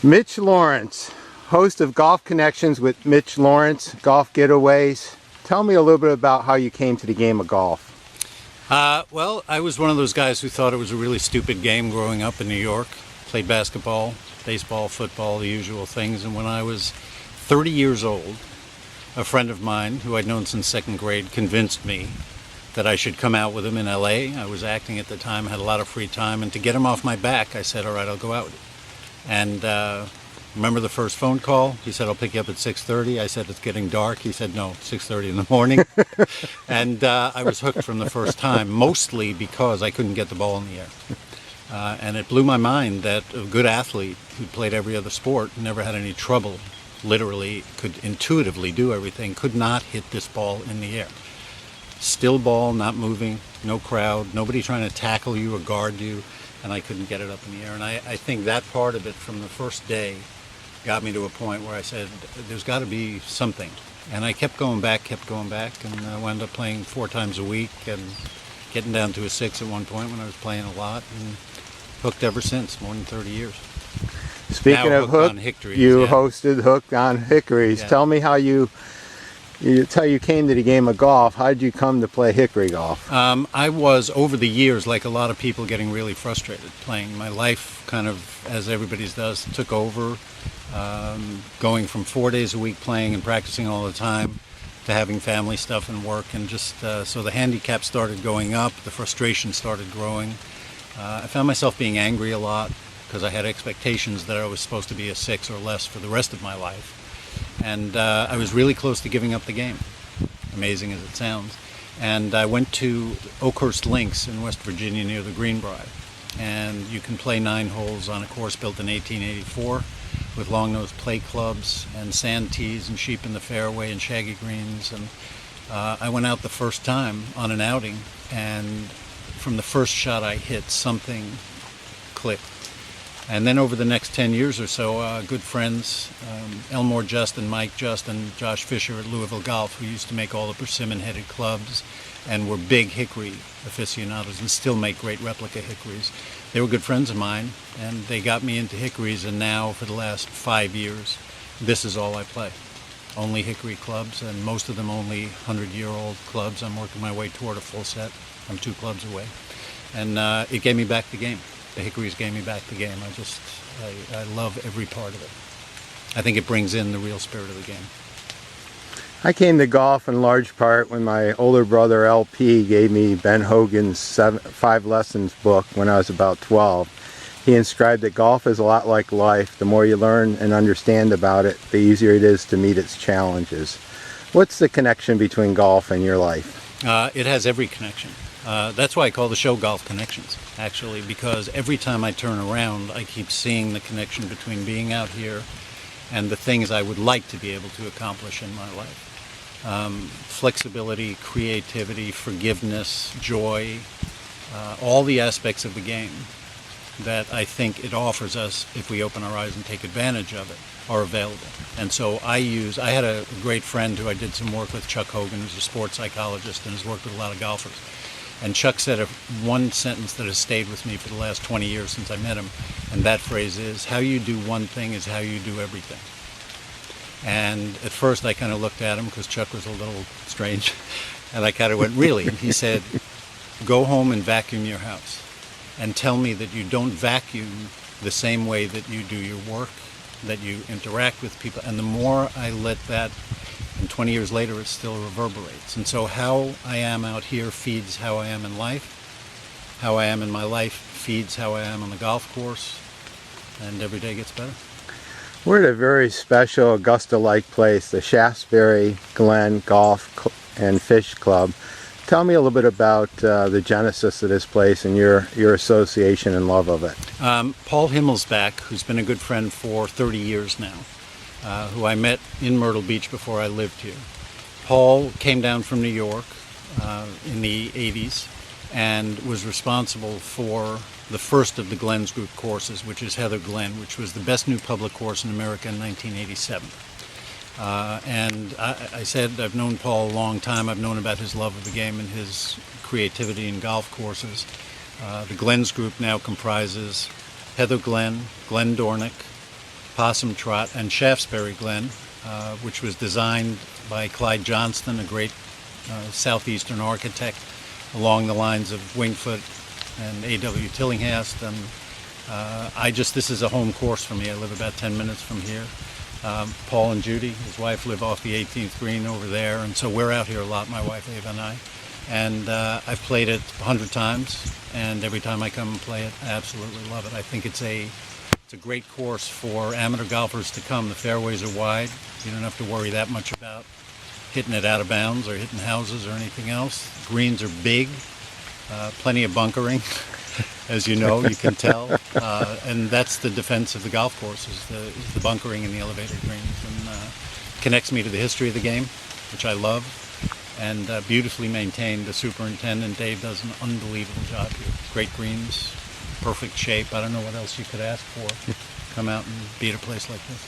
Mitch Laurance, host of Golf Connections with Mitch Laurance, Golf Getaways. Tell me a little bit about how you came to the game of golf. Well, I was one of those guys who thought it was a really stupid game growing up in New York. Played basketball, baseball, football, the usual things. And when I was 30 years old, a friend of mine who I'd known since second grade convinced me that I should come out with him in LA. I was acting at the time, had a lot of free time. And to get him off my back, I said, all right, I'll go out with you. And remember the first phone call? He said, I'll pick you up at 6:30. I said, it's getting dark. He said, no, 6:30 in the morning. And I was hooked from the first time, mostly because I couldn't get the ball in the air. And it blew my mind that a good athlete who played every other sport, never had any trouble, literally could intuitively do everything, could not hit this ball in the air. Still ball, not moving, no crowd, nobody trying to tackle you or guard you. And I couldn't get it up in the air. And I think that part of it from the first day got me to a point where I said, there's got to be something. And I kept going back, and I wound up playing 4 times a week and getting down to a 6 at one point when I was playing a lot, and hooked ever since, more than 30 years. Speaking now of Hook, you hosted Hook on Hickory's. Yeah. Tell me how you came to the game of golf. How did you come to play Hickory golf? I was, over the years, like a lot of people, getting really frustrated playing. My life kind of, as everybody's does, took over. Going from 4 days a week playing and practicing all the time to having family stuff and work, and just so the handicap started going up, the frustration started growing. I found myself being angry a lot because I had expectations that I was supposed to be a 6 or less for the rest of my life. And I was really close to giving up the game, amazing as it sounds. And I went to Oakhurst Links in West Virginia near the Greenbrier. And you can play 9 holes on a course built in 1884 with long-nosed play clubs and sand tees and sheep in the fairway and shaggy greens. And I went out the first time on an outing, and from the first shot I hit, something clicked. And then over the next 10 years or so, good friends, Elmore Just and Mike Just and Josh Fisher at Louisville Golf, who used to make all the persimmon-headed clubs and were big Hickory aficionados and still make great replica Hickories. They were good friends of mine, and they got me into Hickories, and now for the last 5 years, this is all I play. Only Hickory clubs, and most of them only 100-year-old clubs. I'm working my way toward a full set. I'm 2 clubs away. And it gave me back the game. The Hickories gave me back the game. I love every part of it. I think it brings in the real spirit of the game. I came to golf in large part when my older brother LP gave me Ben Hogan's 5 Lessons book when I was about 12. He inscribed that golf is a lot like life. The more you learn and understand about it, the easier it is to meet its challenges. What's the connection between golf and your life? It has every connection. That's why I call the show Golf Connections, actually, because every time I turn around, I keep seeing the connection between being out here and the things I would like to be able to accomplish in my life. Flexibility, creativity, forgiveness, joy, all the aspects of the game that I think it offers us, if we open our eyes and take advantage of it, are available. And so I had a great friend who I did some work with, Chuck Hogan, who's a sports psychologist and has worked with a lot of golfers. And Chuck said one sentence that has stayed with me for the last 20 years since I met him, and that phrase is, how you do one thing is how you do everything. And at first I kind of looked at him because Chuck was a little strange, and I kind of went, really? And he said, go home and vacuum your house and tell me that you don't vacuum the same way that you do your work, that you interact with people. And the more I let that, and 20 years later, it still reverberates. And so how I am out here feeds how I am in life. How I am in my life feeds how I am on the golf course. And every day gets better. We're at a very special Augusta-like place, the Shaftesbury Glen Golf and Fish Club. Tell me a little bit about the genesis of this place and your association and love of it. Paul Himmelsbach, who's been a good friend for 30 years now, who I met in Myrtle Beach before I lived here. Paul came down from New York in the 80s and was responsible for the first of the Glens Group courses, which is Heather Glen, which was the best new public course in America in 1987. And I said I've known Paul a long time. I've known about his love of the game and his creativity in golf courses. The Glens Group now comprises Heather Glen, Glen Dornick, Possum Trot, and Shaftesbury Glen, which was designed by Clyde Johnston, a great southeastern architect, along the lines of Wingfoot and A.W. Tillinghast. And this is a home course for me. I live about 10 minutes from here. Paul and Judy, his wife, live off the 18th green over there, and so we're out here a lot, my wife Ava and I. And I've played it 100 times, and every time I come and play it, I absolutely love it. I think it's a great course for amateur golfers to come. The fairways are wide. You don't have to worry that much about hitting it out of bounds or hitting houses or anything else. Greens are big, plenty of bunkering, as you know, you can tell. And that's the defense of the golf course, is the bunkering and the elevated greens. And connects me to the history of the game, which I love. And beautifully maintained. The superintendent, Dave, does an unbelievable job here. Great greens, perfect shape. I don't know what else you could ask for. Come out and be at a place like this.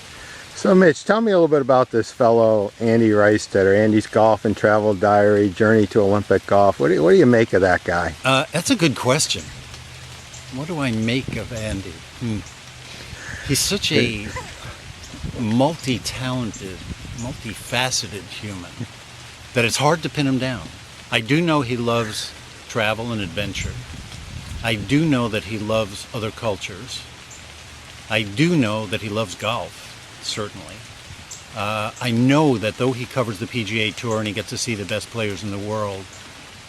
So Mitch, tell me a little bit about this fellow Andy Reistetter, Andy's Golf and Travel Diary, Journey to Olympic Golf. What do you make of that guy? That's a good question. What do I make of Andy? He's such a multi-talented, multifaceted human that it's hard to pin him down. I do know he loves travel and adventure. I do know that he loves other cultures. I do know that he loves golf, certainly. I know that though he covers the PGA Tour and he gets to see the best players in the world,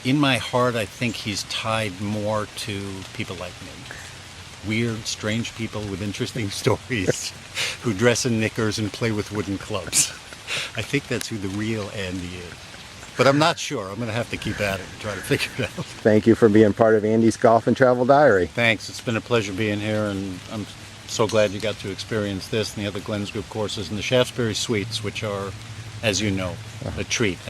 in my heart I think he's tied more to people like me. Weird, strange people with interesting stories who dress in knickers and play with wooden clubs. I think that's who the real Andy is. But I'm not sure. I'm going to have to keep at it and try to figure it out. Thank you for being part of Andy's Golf and Travel Diary. Thanks. It's been a pleasure being here, and I'm so glad you got to experience this and the other Glens Group courses and the Shaftesbury Suites, which are, as you know, a treat.